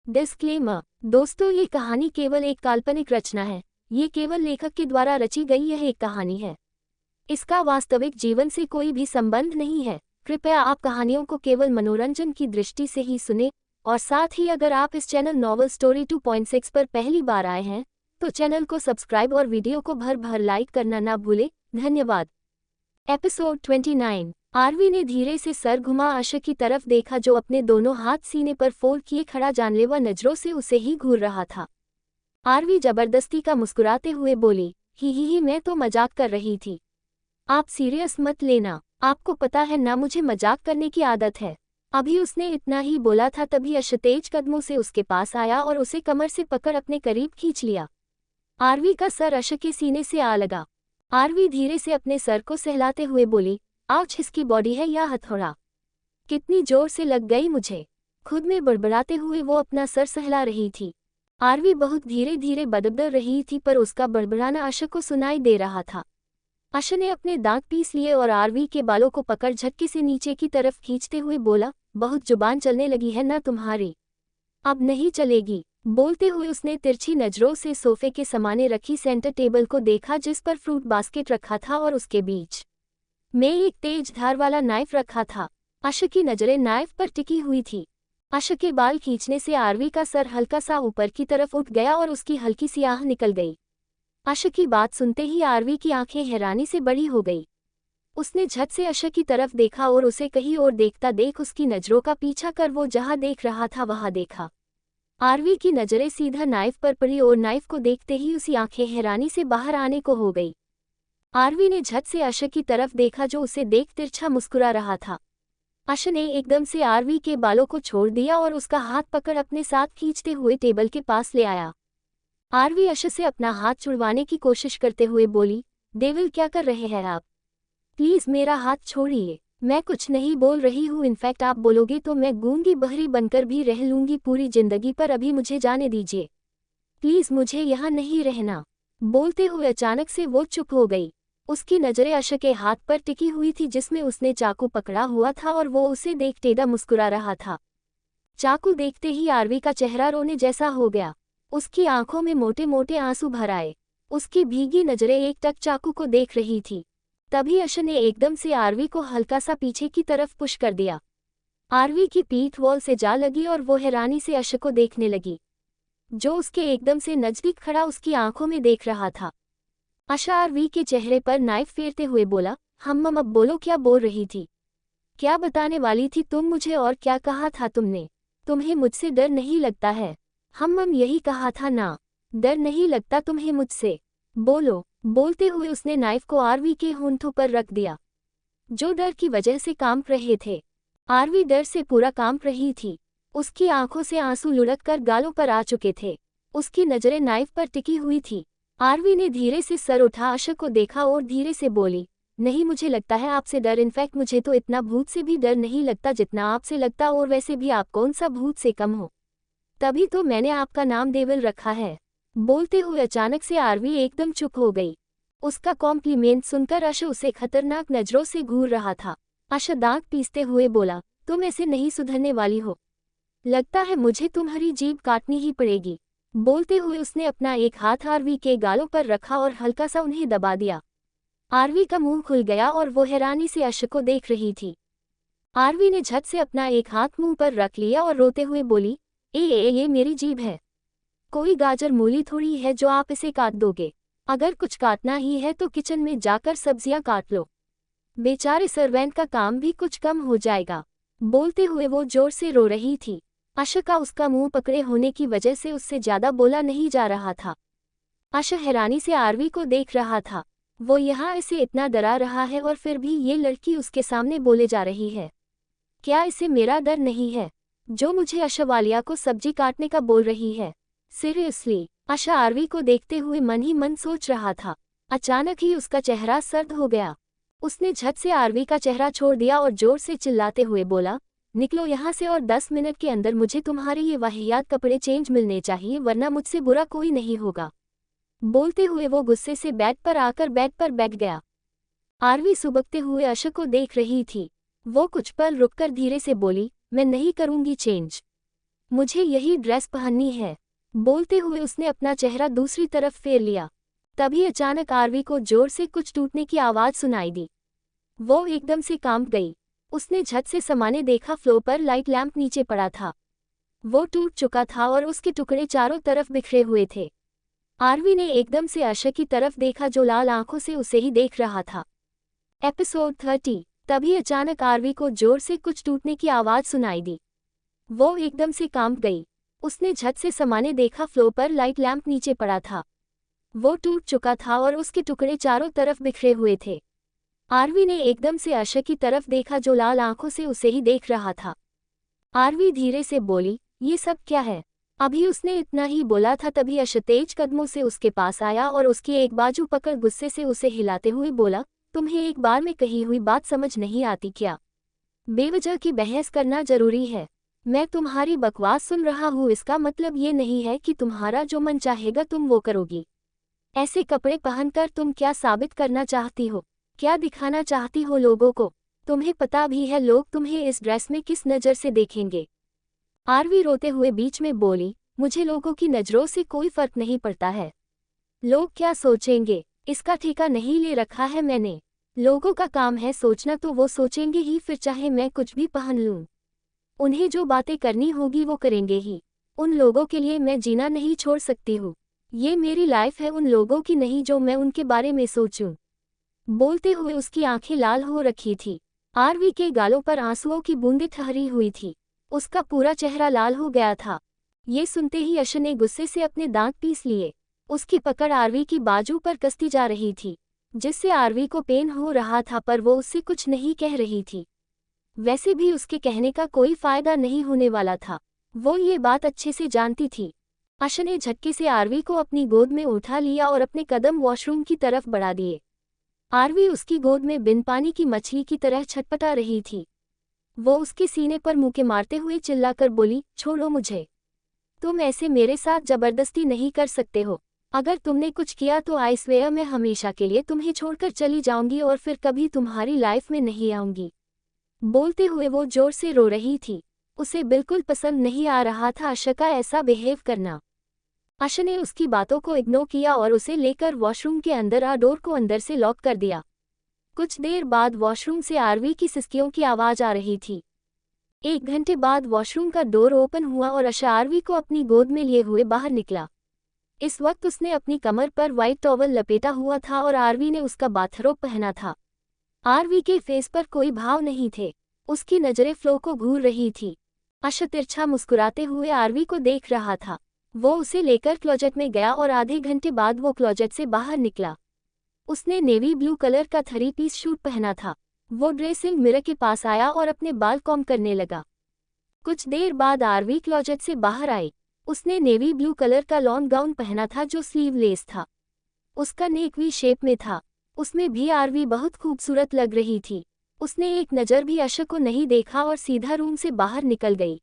Disclaimer. दोस्तों, ये कहानी केवल एक काल्पनिक रचना है। ये केवल लेखक के द्वारा रची गई यह एक कहानी है। इसका वास्तविक जीवन से कोई भी संबंध नहीं है। कृपया आप कहानियों को केवल मनोरंजन की दृष्टि से ही सुने, और साथ ही अगर आप इस चैनल नॉवल स्टोरी 2.6 पर पहली बार आए हैं तो चैनल को सब्सक्राइब और वीडियो को भर भर लाइक करना ना भूलें। धन्यवाद। एपिसोड 29। आरवी ने धीरे से सर घुमा आशा की तरफ देखा, जो अपने दोनों हाथ सीने पर फोल्ड किए खड़ा जानलेवा नजरों से उसे ही घूर रहा था। आरवी जबरदस्ती का मुस्कुराते हुए बोली, ही मैं तो मजाक कर रही थी। आप सीरियस मत लेना। आपको पता है ना, मुझे मजाक करने की आदत है। अभी उसने इतना ही बोला था तभी आशा तेज कदमों से उसके पास आया और उसे कमर से पकड़ अपने करीब खींच लिया। आरवी का सर आशा के सीने से आ लगा। आरवी धीरे से अपने सर को सहलाते हुए बोली, आउच, इसकी बॉडी है या हथौड़ा? कितनी जोर से लग गई मुझे। खुद में बड़बड़ाते हुए वो अपना सर सहला रही थी। आरवी बहुत धीरे धीरे बदबड़ रही थी, पर उसका बड़बड़ाना आशा को सुनाई दे रहा था। आशा ने अपने दांत पीस लिए और आरवी के बालों को पकड़ झटके से नीचे की तरफ खींचते हुए बोला, बहुत जुबान चलने लगी है ना तुम्हारी, अब नहीं चलेगी। बोलते हुए उसने तिरछी नजरों से सोफे के समाने रखी सेंटर टेबल को देखा, जिस पर फ्रूट बास्केट रखा था और उसके बीच में एक तेज धार वाला नाइफ रखा था। आशा की नजरें नाइफ पर टिकी हुई थी। आशा के बाल खींचने से आरवी का सर हल्का सा ऊपर की तरफ उठ गया और उसकी हल्की सी आह निकल गई। आशा की बात सुनते ही आरवी की आंखें हैरानी से बड़ी हो गई। उसने झट से आशा की तरफ देखा और उसे कहीं और देखता देख उसकी नजरों का पीछा कर वो जहां देख रहा था वहां देखा। आरवी की नजरें सीधा नाइफ पर पड़ी और नाइफ को देखते ही उसी आंखें हैरानी से बाहर आने को हो गई। आरवी ने झट से आशा की तरफ देखा, जो उसे देख तिरछा मुस्कुरा रहा था। आशा ने एकदम से आरवी के बालों को छोड़ दिया और उसका हाथ पकड़ अपने साथ खींचते हुए टेबल के पास ले आया। आरवी आशा से अपना हाथ छुड़वाने की कोशिश करते हुए बोली, डेविल, क्या कर रहे हैं आप? प्लीज मेरा हाथ छोड़िए। मैं कुछ नहीं बोल रही हूँ, इनफैक्ट आप बोलोगे तो मैं गूंगी बहरी बनकर भी रह लूंगी पूरी जिंदगी, पर अभी मुझे जाने दीजिए प्लीज, मुझे यहाँ नहीं रहना। बोलते हुए अचानक से वो चुप हो गई। उसकी नजरें आशा के हाथ पर टिकी हुई थी, जिसमें उसने चाकू पकड़ा हुआ था और वो उसे देख टेढ़ा मुस्कुरा रहा था। चाकू देखते ही आरवी का चेहरा रोने जैसा हो गया। उसकी आंखों में मोटे मोटे आंसू भर आए। उसकी भीगी नजरें एकटक चाकू को देख रही थी। तभी आशा ने एकदम से आरवी को हल्का सा पीछे की तरफ पुश कर दिया। आरवी की पीठ वॉल से जा लगी और वो हैरानी से आशा को देखने लगी, जो उसके एकदम से नजदीक खड़ा उसकी आंखों में देख रहा था। आशा आरवी के चेहरे पर नाइफ फेरते हुए बोला, अब बोलो, क्या बोल रही थी? क्या बताने वाली थी तुम मुझे, और क्या कहा था तुमने? तुम्हें मुझसे डर नहीं लगता है? यही कहा था ना, डर नहीं लगता तुम्हें मुझसे? बोलो। बोलते हुए उसने नाइफ को आरवी के होंठों पर रख दिया, जो डर की वजह से कांप रहे थे। आरवी डर से पूरा कांप रही थी। उसकी आंखों से आंसू लुढ़क कर गालों पर आ चुके थे। उसकी नजरें नाइफ पर टिकी हुई थी। आरवी ने धीरे से सर उठा आशा को देखा और धीरे से बोली, नहीं मुझे लगता है आपसे डर, इनफैक्ट मुझे तो इतना भूत से भी डर नहीं लगता जितना आपसे लगता, और वैसे भी आप कौन सा भूत से कम हो, तभी तो मैंने आपका नाम डेविल रखा है। बोलते हुए अचानक से आरवी एकदम चुप हो गई। उसका कॉम्प्लीमेंट सुनकर आशा उसे खतरनाक नजरों से घूर रहा था। आशा दांत पीसते हुए बोला, तुम ऐसे नहीं सुधरने वाली हो, लगता है मुझे तुम्हारी जीभ काटनी ही पड़ेगी। बोलते हुए उसने अपना एक हाथ आरवी के गालों पर रखा और हल्का सा उन्हें दबा दिया। आरवी का मुंह खुल गया और वो हैरानी से आशा को देख रही थी। आरवी ने झट से अपना एक हाथ मुंह पर रख लिया और रोते हुए बोली, ये मेरी जीभ है, कोई गाजर मूली थोड़ी है जो आप इसे काट दोगे। अगर कुछ काटना ही है तो किचन में जाकर सब्जियां काट लो, बेचारे सर्वेंट का काम भी कुछ कम हो जाएगा। बोलते हुए वो जोर से रो रही थी। आशा का उसका मुंह पकड़े होने की वजह से उससे ज्यादा बोला नहीं जा रहा था। आशा हैरानी से आरवी को देख रहा था। वो यहाँ इसे इतना डरा रहा है और फिर भी ये लड़की उसके सामने बोले जा रही है। क्या इसे मेरा डर नहीं है, जो मुझे आशा वालिया को सब्जी काटने का बोल रही है? सीरियसली? आशा आरवी को देखते हुए मन ही मन सोच रहा था। अचानक ही उसका चेहरा सर्द हो गया। उसने झट से आरवी का चेहरा छोड़ दिया और जोर से चिल्लाते हुए बोला, निकलो यहाँ से, और 10 मिनट के अंदर मुझे तुम्हारे ये वाहियात कपड़े चेंज मिलने चाहिए, वरना मुझसे बुरा कोई नहीं होगा। बोलते हुए वो गुस्से से बेड पर आकर बेड पर बैठ गया। आरवी सुबकते हुए आशा को देख रही थी। वो कुछ पल रुककर धीरे से बोली, मैं नहीं करूंगी चेंज। मुझे यही ड्रेस पहननी है। बोलते हुए उसने अपना चेहरा दूसरी तरफ फेर लिया। तभी अचानक आरवी को जोर से कुछ टूटने की आवाज़ सुनाई दी। वो एकदम से कांप गई। उसने झट से समाने देखा, फ्लोर पर लाइट लैंप नीचे पड़ा था। वो टूट चुका था और उसके टुकड़े चारों तरफ बिखरे हुए थे। आरवी ने एकदम से अर्शद की तरफ देखा जो लाल आंखों से उसे ही देख रहा था। एपिसोड 30। तभी अचानक आरवी को जोर से कुछ टूटने की आवाज़ सुनाई दी। वो एकदम से कांप गई। उसने झट से समाने देखा, फ्लोर पर लाइट लैंप नीचे पड़ा था। वो टूट चुका था और उसके टुकड़े चारों तरफ बिखरे हुए थे। आरवी ने एकदम से अर्शद की तरफ देखा जो लाल आंखों से उसे ही देख रहा था। आरवी धीरे से बोली, ये सब क्या है? अभी उसने इतना ही बोला था तभी अर्शद तेज कदमों से उसके पास आया और उसकी एक बाजू पकड़ गुस्से से उसे हिलाते हुए बोला, तुम्हें एक बार में कही हुई बात समझ नहीं आती क्या? बेवजह की बहस करना जरूरी है। मैं तुम्हारी बकवास सुन रहा हूँ, इसका मतलब ये नहीं है कि तुम्हारा जो मन चाहेगा तुम वो करोगी। ऐसे कपड़े पहनकर तुम क्या साबित करना चाहती हो? क्या दिखाना चाहती हो लोगों को? तुम्हें पता भी है लोग तुम्हें इस ड्रेस में किस नज़र से देखेंगे? आरवी रोते हुए बीच में बोली, मुझे लोगों की नज़रों से कोई फर्क नहीं पड़ता है। लोग क्या सोचेंगे इसका ठेका नहीं ले रखा है मैंने। लोगों का काम है सोचना, तो वो सोचेंगे ही, फिर चाहे मैं कुछ भी पहन लूं। उन्हें जो बातें करनी होगी वो करेंगे ही। उन लोगों के लिए मैं जीना नहीं छोड़ सकती हूँ। ये मेरी लाइफ है, उन लोगों की नहीं जो मैं उनके बारे में सोचूं। बोलते हुए उसकी आंखें लाल हो रखी थी। आरवी के गालों पर आंसुओं की बूंदें ठहरी हुई थी। उसका पूरा चेहरा लाल हो गया था। ये सुनते ही अर्शद ने गुस्से से अपने दांत पीस लिए। उसकी पकड़ आरवी की बाजू पर कसती जा रही थी, जिससे आरवी को पेन हो रहा था, पर वो उससे कुछ नहीं कह रही थी। वैसे भी उसके कहने का कोई फायदा नहीं होने वाला था। वो ये बात अच्छे से जानती थी। अर्शद ने झटके से आरवी को अपनी गोद में उठा लिया और अपने कदम वॉशरूम की तरफ बढ़ा दिए। आरवी उसकी गोद में बिन पानी की मछली की तरह छटपटा रही थी। वो उसके सीने पर मुक्के मारते हुए चिल्लाकर बोली, छोड़ो मुझे। तुम ऐसे मेरे साथ जबरदस्ती नहीं कर सकते हो। अगर तुमने कुछ किया तो आई स्वेयर मैं हमेशा के लिए तुम्हें छोड़कर चली जाऊंगी और फिर कभी तुम्हारी लाइफ में नहीं आऊंगी। बोलते हुए वो जोर से रो रही थी। उसे बिल्कुल पसंद नहीं आ रहा था अर्शद का ऐसा बिहेव करना। अर्शद ने उसकी बातों को इग्नोर किया और उसे लेकर वॉशरूम के अंदर आ डोर को अंदर से लॉक कर दिया। कुछ देर बाद वॉशरूम से आरवी की सिसकियों की आवाज़ आ रही थी। 1 घंटे बाद वॉशरूम का डोर ओपन हुआ और अर्शद आरवी को अपनी गोद में लिए हुए बाहर निकला। इस वक्त उसने अपनी कमर पर वाइट टॉवल लपेटा हुआ था और आरवी ने उसका बाथरोब पहना था। आरवी के फेस पर कोई भाव नहीं थे। उसकी नज़रें फ्लो को घूर रही थी। अर्शद तिरछा मुस्कुराते हुए आरवी को देख रहा था। वो उसे लेकर क्लोजेट में गया और आधे घंटे बाद वो क्लोजेट से बाहर निकला। उसने नेवी ब्लू कलर का 3 पीस सूट पहना था। वो ड्रेसिंग मिरर के पास आया और अपने बाल कॉम्ब करने लगा। कुछ देर बाद आरवी क्लोजेट से बाहर आई। उसने नेवी ब्लू कलर का लॉन्ग गाउन पहना था जो स्लीवलेस था। उसका नेक वी शेप में था। उसमें भी आरवी बहुत खूबसूरत लग रही थी। उसने एक नज़र भी अर्शद को नहीं देखा और सीधा रूम से बाहर निकल गई।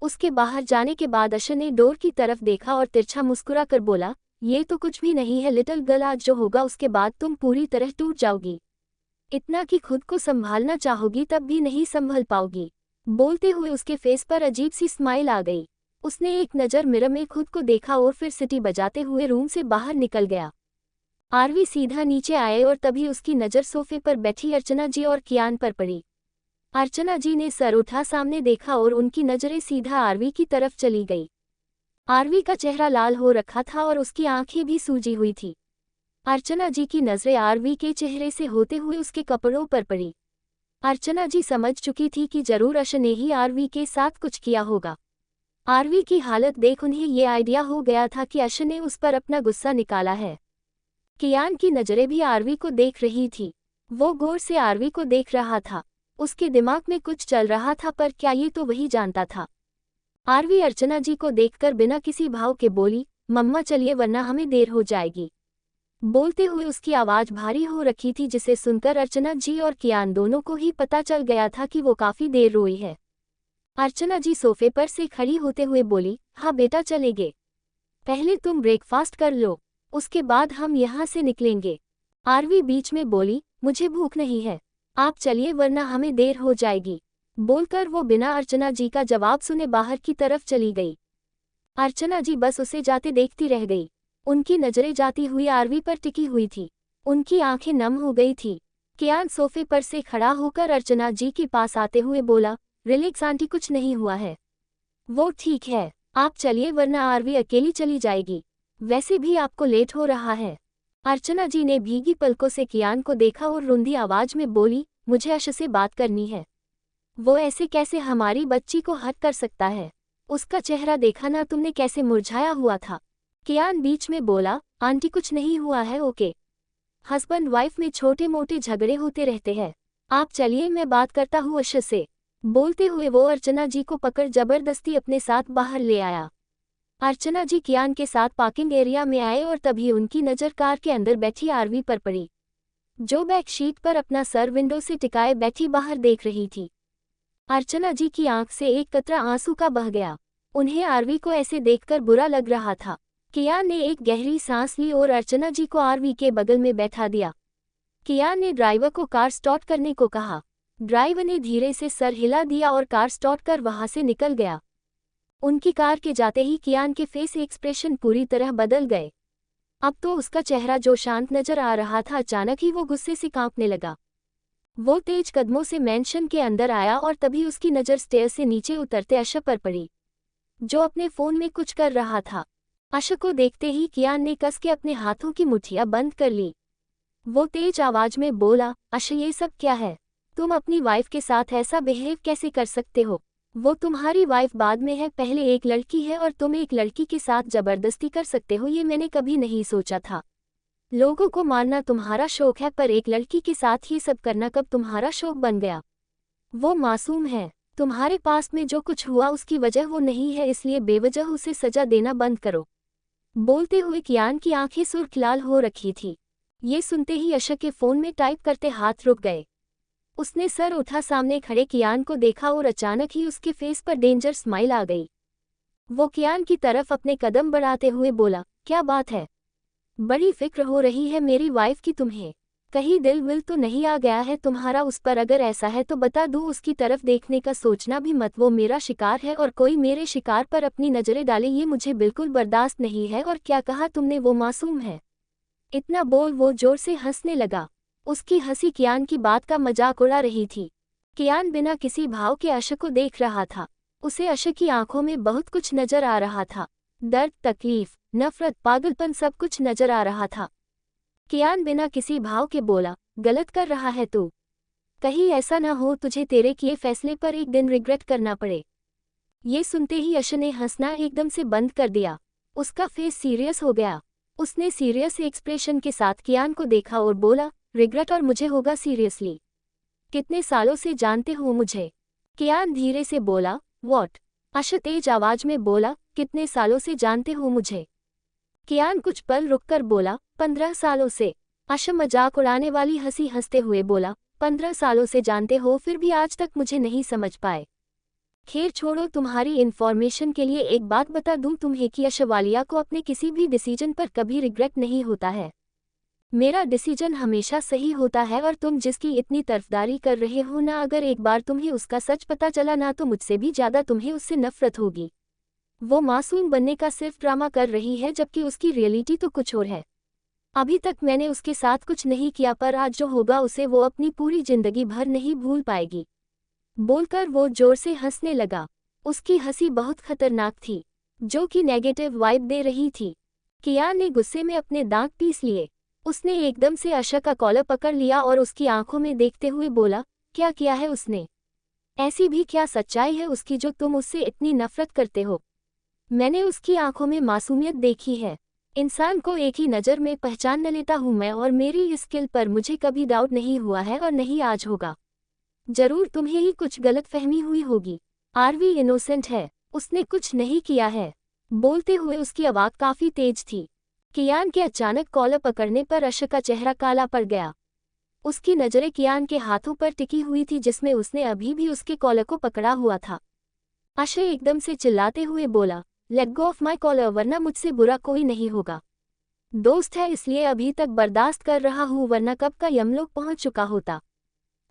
उसके बाहर जाने के बाद अर्शद ने डोर की तरफ देखा और तिरछा मुस्कुरा कर बोला, ये तो कुछ भी नहीं है लिटिल गर्ल, आज जो होगा उसके बाद तुम पूरी तरह टूट जाओगी। इतना कि खुद को संभालना चाहोगी तब भी नहीं संभल पाओगी। बोलते हुए उसके फेस पर अजीब सी स्माइल आ गई। उसने एक नज़र मिरर में खुद को देखा और फिर सीटी बजाते हुए रूम से बाहर निकल गया। आरवी सीधा नीचे आए और तभी उसकी नज़र सोफे पर बैठी अर्चना जी और कियान पर पड़ी। अर्चना जी ने सर उठा सामने देखा और उनकी नज़रें सीधा आरवी की तरफ चली गई। आरवी का चेहरा लाल हो रखा था और उसकी आंखें भी सूजी हुई थी। अर्चना जी की नज़रें आरवी के चेहरे से होते हुए उसके कपड़ों पर पड़ी। अर्चना जी समझ चुकी थी कि जरूर अर्शद ने ही आरवी के साथ कुछ किया होगा। आरवी की हालत देख उन्हें ये आइडिया हो गया था कि अर्शद ने उस पर अपना गुस्सा निकाला है। कियान की नज़रें भी आरवी को देख रही थी। वो गौर से आरवी को देख रहा था। उसके दिमाग में कुछ चल रहा था, पर क्या ये तो वही जानता था। आरवी अर्चना जी को देखकर बिना किसी भाव के बोली, मम्मा चलिए वरना हमें देर हो जाएगी। बोलते हुए उसकी आवाज़ भारी हो रखी थी, जिसे सुनकर अर्चना जी और कियान दोनों को ही पता चल गया था कि वो काफ़ी देर रोई है। अर्चना जी सोफे पर से खड़ी होते हुए बोली, हाँ बेटा चलेंगे। पहले तुम ब्रेकफास्ट कर लो, उसके बाद हम यहाँ से निकलेंगे। आरवी बीच में बोली, मुझे भूख नहीं है, आप चलिए वरना हमें देर हो जाएगी। बोलकर वो बिना अर्चना जी का जवाब सुने बाहर की तरफ चली गई। अर्चना जी बस उसे जाते देखती रह गई। उनकी नजरें जाती हुई आरवी पर टिकी हुई थी। उनकी आंखें नम हो गई थी। कियान सोफे पर से खड़ा होकर अर्चना जी के पास आते हुए बोला, रिलैक्स आंटी, कुछ नहीं हुआ है। वो ठीक है, आप चलिए वरना आरवी अकेली चली जाएगी। वैसे भी आपको लेट हो रहा है। अर्चना जी ने भीगी पलकों से कियान को देखा और रुंधी आवाज में बोली, मुझे अर्श से बात करनी है। वो ऐसे कैसे हमारी बच्ची को हट कर सकता है? उसका चेहरा देखा ना तुमने, कैसे मुरझाया हुआ था। कियान बीच में बोला, आंटी कुछ नहीं हुआ है, ओके। हस्बैंड वाइफ में छोटे मोटे झगड़े होते रहते हैं। आप चलिए, मैं बात करता हूँ अर्श से। बोलते हुए वो अर्चना जी को पकड़ जबरदस्ती अपने साथ बाहर ले आया। अर्चना जी कियान के साथ पार्किंग एरिया में आए और तभी उनकी नज़र कार के अंदर बैठी आरवी पर पड़ी, जो बैक शीट पर अपना सर विंडो से टिकाए बैठी बाहर देख रही थी। अर्चना जी की आंख से एक कतरा आंसू का बह गया। उन्हें आरवी को ऐसे देखकर बुरा लग रहा था। कियान ने एक गहरी सांस ली और अर्चना जी को आरवी के बगल में बैठा दिया। कियान ने ड्राइवर को कार स्टार्ट करने को कहा। ड्राइवर ने धीरे से सर हिला दिया और कार स्टार्ट कर वहां से निकल गया। उनकी कार के जाते ही कियान के फेस एक्सप्रेशन पूरी तरह बदल गए। अब तो उसका चेहरा जो शांत नजर आ रहा था, अचानक ही वो गुस्से से कांपने लगा। वो तेज कदमों से मैंशन के अंदर आया और तभी उसकी नज़र स्टेयर से नीचे उतरते अर्श पर पड़ी, जो अपने फोन में कुछ कर रहा था। अर्श को देखते ही कियान ने कस के अपने हाथों की मुट्ठियां बंद कर ली। वो तेज आवाज में बोला, अर्श ये सब क्या है? तुम अपनी वाइफ के साथ ऐसा बिहेव कैसे कर सकते हो? वो तुम्हारी वाइफ बाद में है, पहले एक लड़की है और तुम एक लड़की के साथ जबरदस्ती कर सकते हो, ये मैंने कभी नहीं सोचा था। लोगों को मारना तुम्हारा शौक है, पर एक लड़की के साथ ये सब करना कब तुम्हारा शौक बन गया? वो मासूम है। तुम्हारे पास में जो कुछ हुआ उसकी वजह वो नहीं है, इसलिए बेवजह उसे सजा देना बंद करो। बोलते हुए कियान की आंखें सुर्ख लाल हो रखी थी। ये सुनते ही अर्श के फोन में टाइप करते हाथ रुक गए। उसने सर उठा, सामने खड़े कियान को देखा और अचानक ही उसके फेस पर डेंजर स्माइल आ गई। वो कियान की तरफ अपने कदम बढ़ाते हुए बोला, क्या बात है? बड़ी फिक्र हो रही है मेरी वाइफ की तुम्हें। कहीं दिल विल तो नहीं आ गया है तुम्हारा उस पर? अगर ऐसा है तो बता दूं, उसकी तरफ देखने का सोचना भी मत। वो मेरा शिकार है और कोई मेरे शिकार पर अपनी नजरें डाले, ये मुझे बिल्कुल बर्दाश्त नहीं है। और क्या कहा तुमने? वो मासूम है। इतना बोल वो जोर से हंसने लगा। उसकी हंसी कियान की बात का मजाक उड़ा रही थी। कियान बिना किसी भाव के अर्श को देख रहा था। उसे अर्श की आंखों में बहुत कुछ नजर आ रहा था। दर्द, तकलीफ, नफरत, पागलपन, सब कुछ नजर आ रहा था। कियान बिना किसी भाव के बोला, गलत कर रहा है तू। कहीं ऐसा न हो तुझे तेरे किए फैसले पर एक दिन रिग्रेट करना पड़े। ये सुनते ही अर्श ने हंसना एकदम से बंद कर दिया। उसका फेस सीरियस हो गया। उसने सीरियस एक्सप्रेशन के साथ कियान को देखा और बोला, रिग्रेट और मुझे होगा? सीरियसली? कितने सालों से जानते हो मुझे? कियान धीरे से बोला, व्हाट? अर्श तेज आवाज में बोला, कितने सालों से जानते हो मुझे? कियान कुछ पल रुककर बोला, 15 सालों से। अर्श मजाक उड़ाने वाली हंसी हंसते हुए बोला, 15 सालों से जानते हो, फिर भी आज तक मुझे नहीं समझ पाए। खैर छोड़ो, तुम्हारी इन्फॉर्मेशन के लिए एक बात बता दूं तुम्हें कि अर्श वालिया को अपने किसी भी डिसीजन पर कभी रिग्रेट नहीं होता है। मेरा डिसीजन हमेशा सही होता है और तुम जिसकी इतनी तरफदारी कर रहे हो ना, अगर एक बार तुम्हें उसका सच पता चला ना, तो मुझसे भी ज्यादा तुम्हें उससे नफरत होगी। वो मासूम बनने का सिर्फ ड्रामा कर रही है, जबकि उसकी रियलिटी तो कुछ और है। अभी तक मैंने उसके साथ कुछ नहीं किया, पर आज जो होगा उसे वो अपनी पूरी जिंदगी भर नहीं भूल पाएगी। बोलकर वो जोर से हंसने लगा। उसकी हंसी बहुत खतरनाक थी, जो कि नेगेटिव वाइब दे रही थी। कियान ने गुस्से में अपने दांत पीस लिए। उसने एकदम से अर्श का कॉलर पकड़ लिया और उसकी आंखों में देखते हुए बोला, क्या किया है उसने? ऐसी भी क्या सच्चाई है उसकी जो तुम उससे इतनी नफरत करते हो? मैंने उसकी आंखों में मासूमियत देखी है। इंसान को एक ही नज़र में पहचान न लेता हूँ मैं, और मेरी इस स्किल पर मुझे कभी डाउट नहीं हुआ है और नहीं आज होगा। जरूर तुम्हें ही कुछ गलतफहमी हुई होगी। आरवी इनोसेंट है, उसने कुछ नहीं किया है। बोलते हुए उसकी आवाज़ काफी तेज थी। कियान के अचानक कॉलर पकड़ने पर अर्श का चेहरा काला पड़ गया। उसकी नजरें कियान के हाथों पर टिकी हुई थी, जिसमें उसने अभी भी उसके कॉलर को पकड़ा हुआ था। अर्श एकदम से चिल्लाते हुए बोला, let go of my collar, वरना मुझसे बुरा कोई नहीं होगा। दोस्त है इसलिए अभी तक बर्दाश्त कर रहा हूँ, वरना कब का यमलोक पहुंच चुका होता।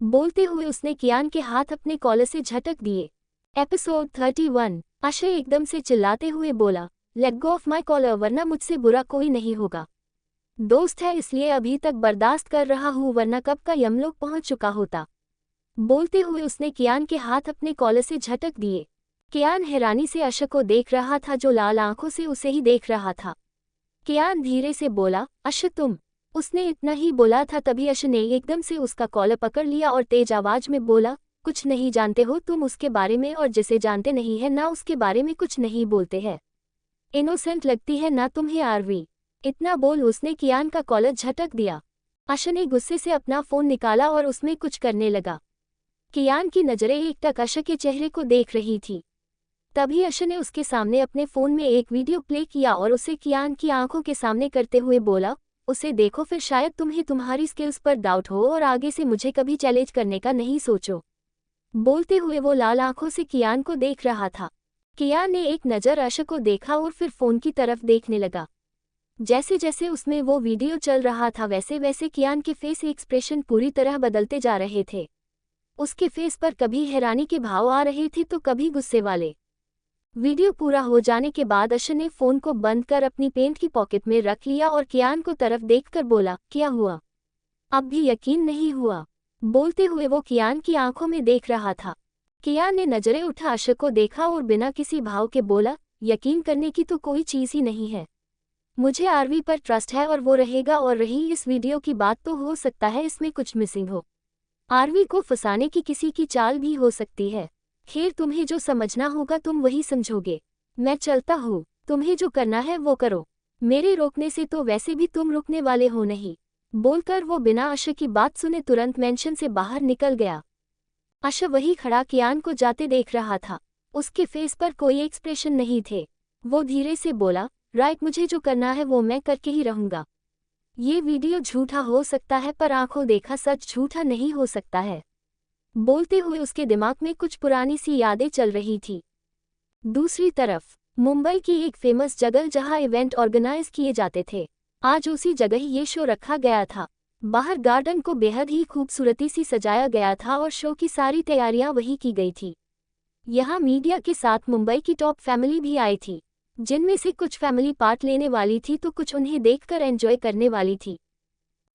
बोलते हुए उसने कियान के हाथ अपने कॉलर से झटक दिए। एपिसोड 31। अक्षय एकदम से चिल्लाते हुए बोला, let go of my collar वरना मुझसे बुरा कोई नहीं होगा। दोस्त है इसलिए अभी तक बर्दाश्त कर रहा हूँ वरना कब का यमलोक पहुंच चुका होता। बोलते हुए उसने कियान के हाथ अपने कॉलर से झटक दिए। कियान हैरानी से अक्षय को देख रहा था जो लाल आंखों से उसे ही देख रहा था। कियान धीरे से बोला, अक्षय तुम। उसने इतना ही बोला था तभी अक्षय ने एकदम से उसका कॉलर पकड़ लिया और तेज आवाज में बोला, कुछ नहीं जानते हो तुम उसके बारे में और जिसे जानते नहीं है ना उसके बारे में कुछ नहीं बोलते हैं। इनोसेंट लगती है ना तुम्हें आरवी। इतना बोल उसने कियान का कॉलर झटक दिया। अक्षय ने गुस्से से अपना फोन निकाला और उसमें कुछ करने लगा। कियान की नजरें एकटक अक्षय के चेहरे को देख रही थी। तभी अक्षय ने उसके सामने अपने फोन में एक वीडियो प्ले किया और उसे कियान की आंखों के सामने करते हुए बोला, उसे देखो फिर शायद तुम्हें तुम्हारी स्किल्स पर डाउट हो और आगे से मुझे कभी चैलेंज करने का नहीं सोचो। बोलते हुए वो लाल आंखों से कियान को देख रहा था। कियान ने एक नज़र अक्षय को देखा और फिर फोन की तरफ देखने लगा। जैसे जैसे उसमें वो वीडियो चल रहा था वैसे वैसे कियान के फेस एक्सप्रेशन पूरी तरह बदलते जा रहे थे। उसके फेस पर कभी हैरानी के भाव आ रहे थे तो कभी गुस्से वाले। वीडियो पूरा हो जाने के बाद अक्षय ने फोन को बंद कर अपनी पेंट की पॉकेट में रख लिया और कियान को तरफ देखकर बोला, क्या हुआ? अब भी यकीन नहीं हुआ? बोलते हुए वो कियान की आंखों में देख रहा था। कियान ने नजरें उठा अक्षय को देखा और बिना किसी भाव के बोला, यकीन करने की तो कोई चीज ही नहीं है। मुझे आरवी पर ट्रस्ट है और वो रहेगा और रही इस वीडियो की बात तो हो सकता है इसमें कुछ मिसिंग हो। आरवी को फंसाने की किसी की चाल भी हो सकती है। खैर तुम्हें जो समझना होगा तुम वही समझोगे। मैं चलता हूँ, तुम्हें जो करना है वो करो। मेरे रोकने से तो वैसे भी तुम रुकने वाले हो नहीं। बोलकर वो बिना अक्षय की बात सुने तुरंत मेंशन से बाहर निकल गया। अक्षय वही खड़ा कियान को जाते देख रहा था। उसके फेस पर कोई एक्सप्रेशन नहीं थे। वो धीरे से बोला, राइट मुझे जो करना है वो मैं करके ही रहूंगा। ये वीडियो झूठा हो सकता है पर आंखों देखा सच झूठा नहीं हो सकता है। बोलते हुए उसके दिमाग में कुछ पुरानी सी यादें चल रही थी। दूसरी तरफ मुंबई की एक फेमस जगह जहां इवेंट ऑर्गेनाइज किए जाते थे, आज उसी जगह ये शो रखा गया था। बाहर गार्डन को बेहद ही खूबसूरती से सजाया गया था और शो की सारी तैयारियां वही की गई थी। यहाँ मीडिया के साथ मुंबई की टॉप फैमिली भी आई थी, जिनमें से कुछ फैमिली पार्ट लेने वाली थी तो कुछ उन्हें देखकर एंजॉय करने वाली थी।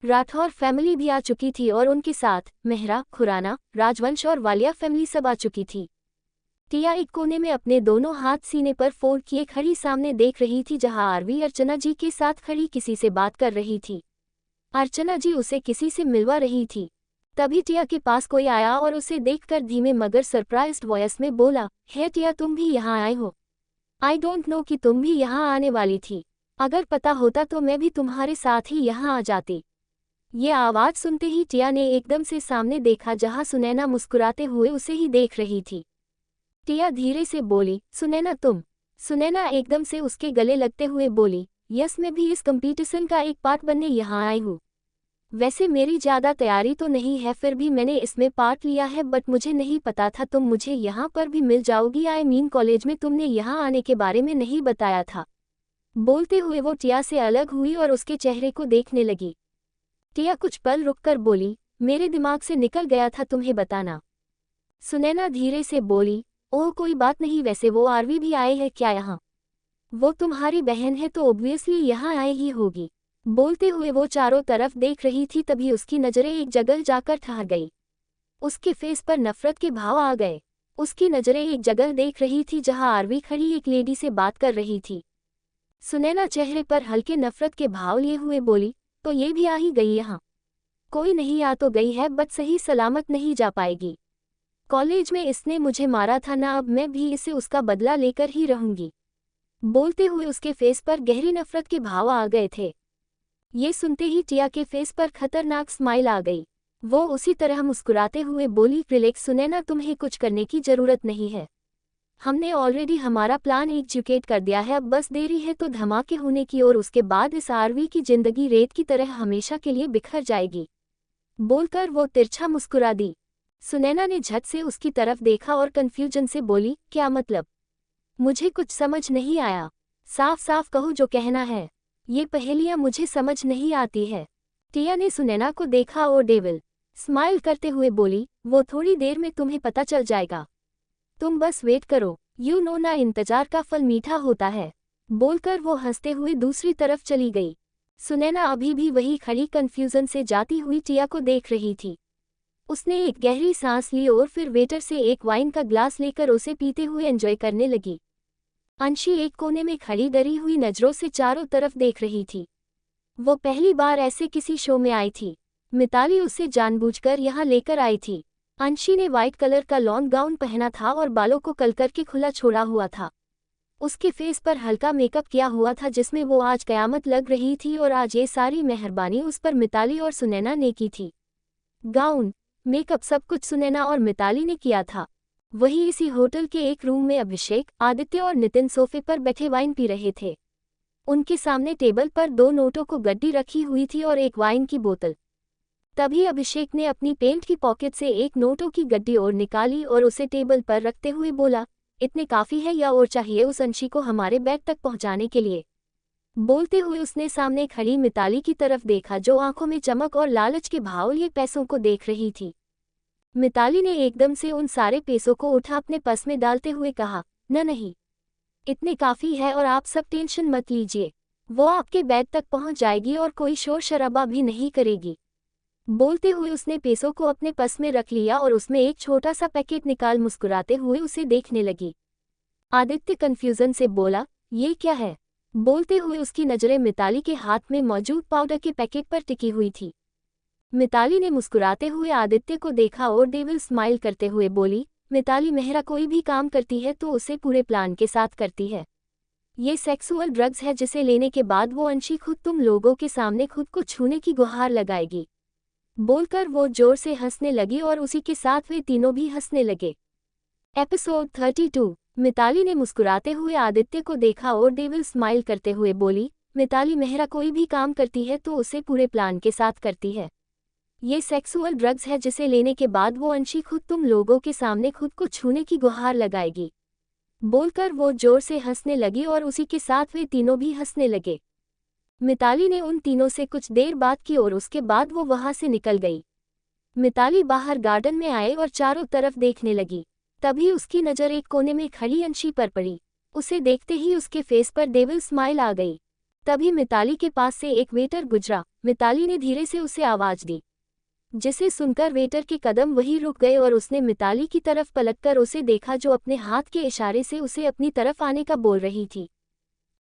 राठौर फैमिली भी आ चुकी थी और उनके साथ मेहरा, खुराना, राजवंश और वालिया फैमिली सब आ चुकी थी। टिया एक कोने में अपने दोनों हाथ सीने पर फोल्ड किए खड़ी सामने देख रही थी जहां आरवी अर्चना जी के साथ खड़ी किसी से बात कर रही थी। अर्चना जी उसे किसी से मिलवा रही थी। तभी टिया के पास कोई आया और उसे देखकर धीमे मगर सरप्राइज्ड वॉइस में बोला, हे टिया तुम भी यहाँ आए हो? आई डोंट नो कि तुम भी यहाँ आने वाली थी। अगर पता होता तो मैं भी तुम्हारे साथ ही यहाँ आ जाती। ये आवाज सुनते ही टिया ने एकदम से सामने देखा जहां सुनैना मुस्कुराते हुए उसे ही देख रही थी। टिया धीरे से बोली, सुनैना तुम? सुनैना एकदम से उसके गले लगते हुए बोली, यस मैं भी इस कंपटीशन का एक पार्ट बनने यहाँ आई हूँ। वैसे मेरी ज़्यादा तैयारी तो नहीं है फिर भी मैंने इसमें पार्ट लिया है बट मुझे नहीं पता था तुम मुझे यहाँ पर भी मिल जाओगी। आई मीन कॉलेज में तुमने यहाँ आने के बारे में नहीं बताया था। बोलते हुए वो टिया से अलग हुई और उसके चेहरे को देखने लगी। टिया कुछ पल रुककर बोली, मेरे दिमाग से निकल गया था तुम्हें बताना। सुनैना धीरे से बोली, ओह कोई बात नहीं वैसे वो आरवी भी आए हैं क्या यहाँ? वो तुम्हारी बहन है तो ऑब्वियसली यहाँ आए ही होगी। बोलते हुए वो चारों तरफ देख रही थी तभी उसकी नज़रें एक जगह जाकर ठहर गई। उसके फेस पर नफरत के भाव आ गए। उसकी नज़रें एक जगह देख रही थी जहाँ आरवी खड़ी एक लेडी से बात कर रही थी। सुनैना चेहरे पर हल्के नफरत के भाव लिए हुए बोली, तो ये भी आ ही गई यहाँ? कोई नहीं आ तो गई है बट सही सलामत नहीं जा पाएगी। कॉलेज में इसने मुझे मारा था ना, अब मैं भी इसे उसका बदला लेकर ही रहूंगी। बोलते हुए उसके फेस पर गहरी नफरत के भाव आ गए थे। ये सुनते ही टिया के फेस पर खतरनाक स्माइल आ गई। वो उसी तरह मुस्कुराते हुए बोली, रिलैक्स सुनैना तुम्हें कुछ करने की जरूरत नहीं है। हमने ऑलरेडी हमारा प्लान एग्जीक्यूट कर दिया है, अब बस देरी है तो धमाके होने की और उसके बाद इस आरवी की जिंदगी रेत की तरह हमेशा के लिए बिखर जाएगी। बोलकर वो तिरछा मुस्कुरा दी। सुनैना ने झट से उसकी तरफ देखा और कंफ्यूजन से बोली, क्या मतलब? मुझे कुछ समझ नहीं आया। साफ साफ कहो जो कहना है। ये पहेलियां मुझे समझ नहीं आती है। टिया ने सुनैना को देखा और डेविल स्माइल करते हुए बोली, वो थोड़ी देर में तुम्हें पता चल जाएगा, तुम बस वेट करो, यू नो ना इंतजार का फल मीठा होता है। बोलकर वो हंसते हुए दूसरी तरफ चली गई। सुनैना अभी भी वही खड़ी कंफ्यूजन से जाती हुई टिया को देख रही थी। उसने एक गहरी सांस ली और फिर वेटर से एक वाइन का ग्लास लेकर उसे पीते हुए एंजॉय करने लगी। अंशी एक कोने में खड़ी डरी हुई नजरों से चारों तरफ देख रही थी। वो पहली बार ऐसे किसी शो में आई थी। मिताली उसे जानबूझकर यहाँ लेकर आई थी। अंशी ने वाइट कलर का लॉन्ग गाउन पहना था और बालों को कल करके खुला छोड़ा हुआ था। उसके फेस पर हल्का मेकअप किया हुआ था जिसमें वो आज कयामत लग रही थी और आज ये सारी मेहरबानी उस पर मिताली और सुनैना ने की थी। गाउन, मेकअप सब कुछ सुनैना और मिताली ने किया था। वहीं इसी होटल के एक रूम में अभिषेक, आदित्य और नितिन सोफे पर बैठे वाइन पी रहे थे। उनके सामने टेबल पर 2 नोटों को गड्डी रखी हुई थी और एक वाइन की बोतल। तभी अभिषेक ने अपनी पेंट की पॉकेट से एक नोटों की गड्डी और निकाली और उसे टेबल पर रखते हुए बोला, इतने काफ़ी है या और चाहिए उस अंशी को हमारे बैग तक पहुंचाने के लिए। बोलते हुए उसने सामने खड़ी मिताली की तरफ देखा जो आंखों में चमक और लालच के भाव लिए पैसों को देख रही थी। मिताली ने एकदम से उन सारे पैसों को उठा अपने पर्स में डालते हुए कहा, नहीं, इतने काफ़ी है और आप सब टेंशन मत लीजिए, वो आपके बैग तक पहुंच जाएगी और कोई शोर शराबा भी नहीं करेगी। बोलते हुए उसने पैसों को अपने पर्स में रख लिया और उसमें एक छोटा सा पैकेट निकाल मुस्कुराते हुए उसे देखने लगी। आदित्य कंफ्यूजन से बोला, ये क्या है? बोलते हुए उसकी नज़रें मिताली के हाथ में मौजूद पाउडर के पैकेट पर टिकी हुई थी। मिताली ने मुस्कुराते हुए आदित्य को देखा और डेविल स्माइल करते हुए बोली, मिताली मेहरा कोई भी काम करती है तो उसे पूरे प्लान के साथ करती है। ये सेक्सुअल ड्रग्स है जिसे लेने के बाद वो अंशी खुद तुम लोगों के सामने खुद को छूने की गुहार लगाएगी। बोलकर वो जोर से हंसने लगी और उसी के साथ वे तीनों भी हंसने लगे। एपिसोड 32। मिताली ने मुस्कुराते हुए आदित्य को देखा और डेविल स्माइल करते हुए बोली, मिताली मेहरा कोई भी काम करती है तो उसे पूरे प्लान के साथ करती है। ये सेक्सुअल ड्रग्स है जिसे लेने के बाद वो अंशी खुद तुम लोगों के सामने खुद को छूने की गुहार लगाएगी। बोलकर वो जोर से हंसने लगी और उसी के साथ वे तीनों भी हंसने लगे। मिताली ने उन तीनों से कुछ देर बात की और उसके बाद वो वहां से निकल गई। मिताली बाहर गार्डन में आए और चारों तरफ देखने लगी। तभी उसकी नज़र एक कोने में खड़ी अंशी पर पड़ी। उसे देखते ही उसके फेस पर डेविल स्माइल आ गई। तभी मिताली के पास से एक वेटर गुजरा। मिताली ने धीरे से उसे आवाज दी, जिसे सुनकर वेटर के कदम वहीं रुक गए और उसने मिताली की तरफ पलटकर उसे देखा जो अपने हाथ के इशारे से उसे अपनी तरफ आने का बोल रही थी।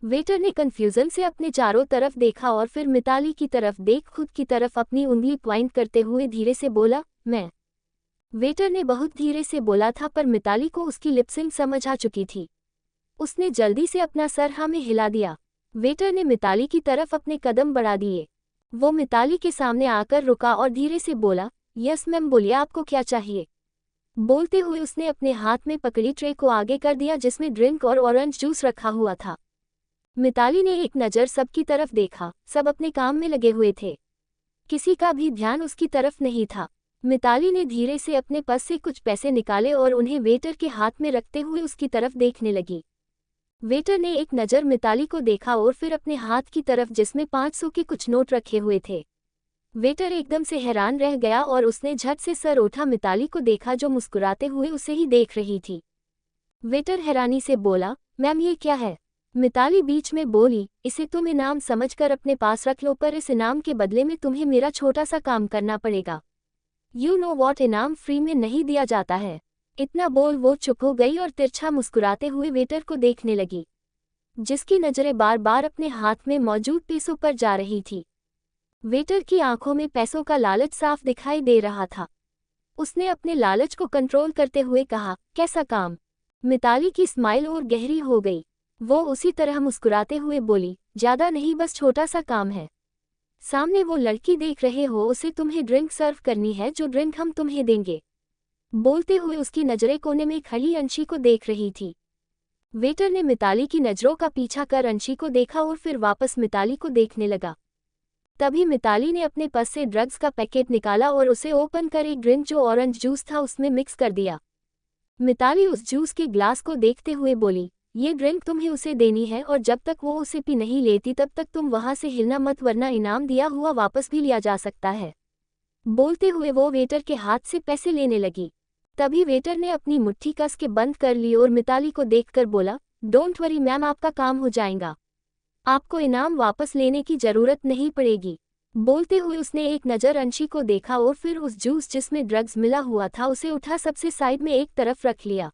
वेटर ने कंफ्यूजन से अपने चारों तरफ देखा और फिर मिताली की तरफ देख खुद की तरफ अपनी उंगली पॉइंट करते हुए धीरे से बोला, मैं। वेटर ने बहुत धीरे से बोला था पर मिताली को उसकी लिपसिंग समझ आ चुकी थी। उसने जल्दी से अपना सर हाँ में हिला दिया। वेटर ने मिताली की तरफ अपने कदम बढ़ा दिए। वो मिताली के सामने आकर रुका और धीरे से बोला, यस मैम, बोलिए आपको क्या चाहिए। बोलते हुए उसने अपने हाथ में पकड़ी ट्रे को आगे कर दिया जिसमें ड्रिंक और ऑरेंज जूस रखा हुआ था। मिताली ने एक नज़र सबकी तरफ देखा। सब अपने काम में लगे हुए थे, किसी का भी ध्यान उसकी तरफ नहीं था। मिताली ने धीरे से अपने पर्स से कुछ पैसे निकाले और उन्हें वेटर के हाथ में रखते हुए उसकी तरफ देखने लगी। वेटर ने एक नज़र मिताली को देखा और फिर अपने हाथ की तरफ जिसमें 500 के कुछ नोट रखे हुए थे। वेटर एकदम से हैरान रह गया और उसने झट से सर उठा मिताली को देखा जो मुस्कुराते हुए उसे ही देख रही थी। वेटर हैरानी से बोला, मैम ये क्या है? मिताली बीच में बोली, इसे तुम इनाम समझकर अपने पास रख लो पर इस इनाम के बदले में तुम्हें मेरा छोटा सा काम करना पड़ेगा। यू नो वॉट, इनाम फ्री में नहीं दिया जाता है। इतना बोल वो चुप हो गई और तिरछा मुस्कुराते हुए वेटर को देखने लगी, जिसकी नज़रें बार बार अपने हाथ में मौजूद पैसों पर जा रही थी। वेटर की आंखों में पैसों का लालच साफ दिखाई दे रहा था। उसने अपने लालच को कंट्रोल करते हुए कहा, कैसा काम? मिताली की स्माइल और गहरी हो गई। वो उसी तरह मुस्कुराते हुए बोली, ज़्यादा नहीं, बस छोटा सा काम है। सामने वो लड़की देख रहे हो, उसे तुम्हें ड्रिंक सर्व करनी है, जो ड्रिंक हम तुम्हें देंगे। बोलते हुए उसकी नज़रें कोने में खड़ी अंशी को देख रही थी। वेटर ने मिताली की नज़रों का पीछा कर अंशी को देखा और फिर वापस मिताली को देखने लगा। तभी मिताली ने अपने पर्स से ड्रग्स का पैकेट निकाला और उसे ओपन कर एक ड्रिंक जो ऑरेंज जूस था उसमें मिक्स कर दिया। मिताली उस जूस के ग्लास को देखते हुए बोली, ये ड्रिंक तुम्हें उसे देनी है और जब तक वो उसे पी नहीं लेती तब तक तुम वहां से हिलना मत, वरना इनाम दिया हुआ वापस भी लिया जा सकता है। बोलते हुए वो वेटर के हाथ से पैसे लेने लगी। तभी वेटर ने अपनी मुट्ठी कस के बंद कर ली और मिताली को देखकर बोला, डोंट वरी मैम, आपका काम हो जाएगा, आपको इनाम वापस लेने की जरूरत नहीं पड़ेगी। बोलते हुए उसने एक नज़र अंशी को देखा और फिर उस जूस जिसमें ड्रग्स मिला हुआ था उसे उठा सबसे साइड में एक तरफ रख लिया।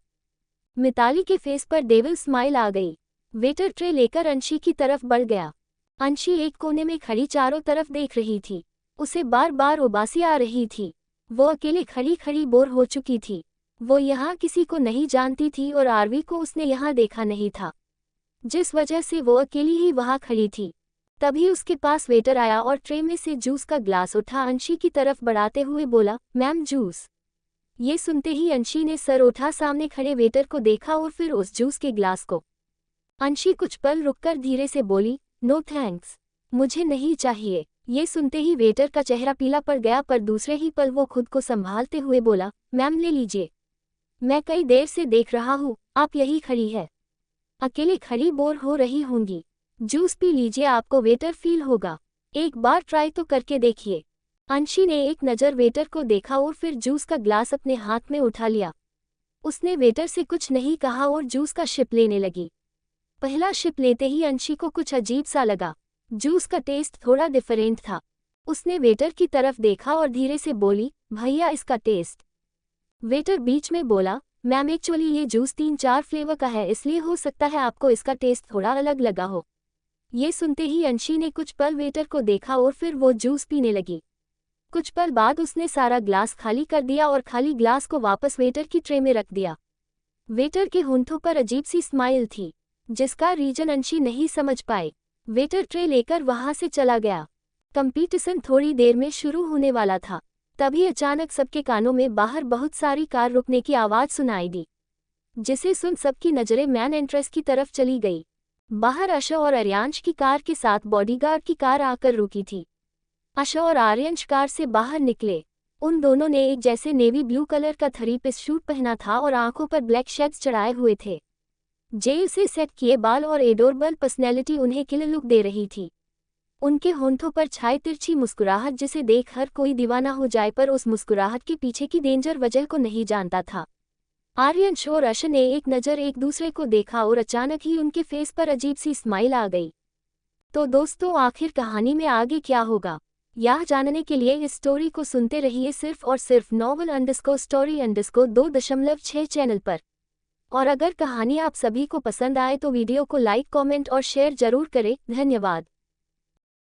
मिताली के फेस पर डेविल स्माइल आ गई। वेटर ट्रे लेकर अंशी की तरफ बढ़ गया। अंशी एक कोने में खड़ी चारों तरफ देख रही थी। उसे बार बार उबासी आ रही थी। वो अकेले खड़ी खड़ी बोर हो चुकी थी। वो यहाँ किसी को नहीं जानती थी और आरवी को उसने यहाँ देखा नहीं था, जिस वजह से वो अकेली ही वहाँ खड़ी थी। तभी उसके पास वेटर आया और ट्रे में से जूस का ग्लास उठा अंशी की तरफ बढ़ाते हुए बोला, मैम जूस। ये सुनते ही अंशी ने सर उठा सामने खड़े वेटर को देखा और फिर उस जूस के ग्लास को। अंशी कुछ पल रुककर धीरे से बोली, नो थैंक्स, मुझे नहीं चाहिए। ये सुनते ही वेटर का चेहरा पीला पड़ गया, पर दूसरे ही पल वो खुद को संभालते हुए बोला, मैम ले लीजिए, मैं कई देर से देख रहा हूँ आप यही खड़ी है, अकेले खड़ी बोर हो रही होंगी, जूस पी लीजिए, आपको वेटर फील होगा, एक बार ट्राई तो करके देखिए। अंशी ने एक नज़र वेटर को देखा और फिर जूस का ग्लास अपने हाथ में उठा लिया। उसने वेटर से कुछ नहीं कहा और जूस का शिप लेने लगी। पहला शिप लेते ही अंशी को कुछ अजीब सा लगा। जूस का टेस्ट थोड़ा डिफरेंट था। उसने वेटर की तरफ देखा और धीरे से बोली, भैया इसका टेस्ट। वेटर बीच में बोला, मैम एक्चुअली ये जूस 3-4 फ्लेवर का है, इसलिए हो सकता है आपको इसका टेस्ट थोड़ा अलग लगा हो। ये सुनते ही अंशी ने कुछ पल वेटर को देखा और फिर वो जूस पीने लगी। कुछ पल बाद उसने सारा ग्लास खाली कर दिया और खाली ग्लास को वापस वेटर की ट्रे में रख दिया। वेटर के होंठों पर अजीब सी स्माइल थी, जिसका रीजन अंशी नहीं समझ पाए। वेटर ट्रे लेकर वहां से चला गया। कंपटीशन थोड़ी देर में शुरू होने वाला था। तभी अचानक सबके कानों में बाहर बहुत सारी कार रुकने की आवाज़ सुनाई दी, जिसे सुन सबकी नज़रें मैन एंट्रेंस की तरफ चली गई। बाहर अशा और आर्यांश की कार के साथ बॉडीगार्ड की कार आकर रुकी थी। अशा और आर्यांश कार से बाहर निकले। उन दोनों ने एक जैसे नेवी ब्लू कलर का 3-पीस सूट पहना था और आंखों पर ब्लैक शेड्स चढ़ाए हुए थे। जेल से सेट किए बाल और एडोरेबल पर्सनैलिटी उन्हें किलर लुक दे रही थी। उनके होंठों पर छाई तिरछी मुस्कुराहट, जिसे देख हर कोई दीवाना हो जाए, पर उस मुस्कुराहट के पीछे की डेंजर वजह को नहीं जानता था। आर्यांश और अशा ने एक नज़र एक दूसरे को देखा और अचानक ही उनके फेस पर अजीब सी स्माइल आ गई। तो दोस्तों, आखिर कहानी में आगे क्या होगा, यह जानने के लिए इस स्टोरी को सुनते रहिए सिर्फ और सिर्फ novel_story_2.6 चैनल पर। और अगर कहानी आप सभी को पसंद आए तो वीडियो को लाइक, कमेंट और शेयर जरूर करें। धन्यवाद।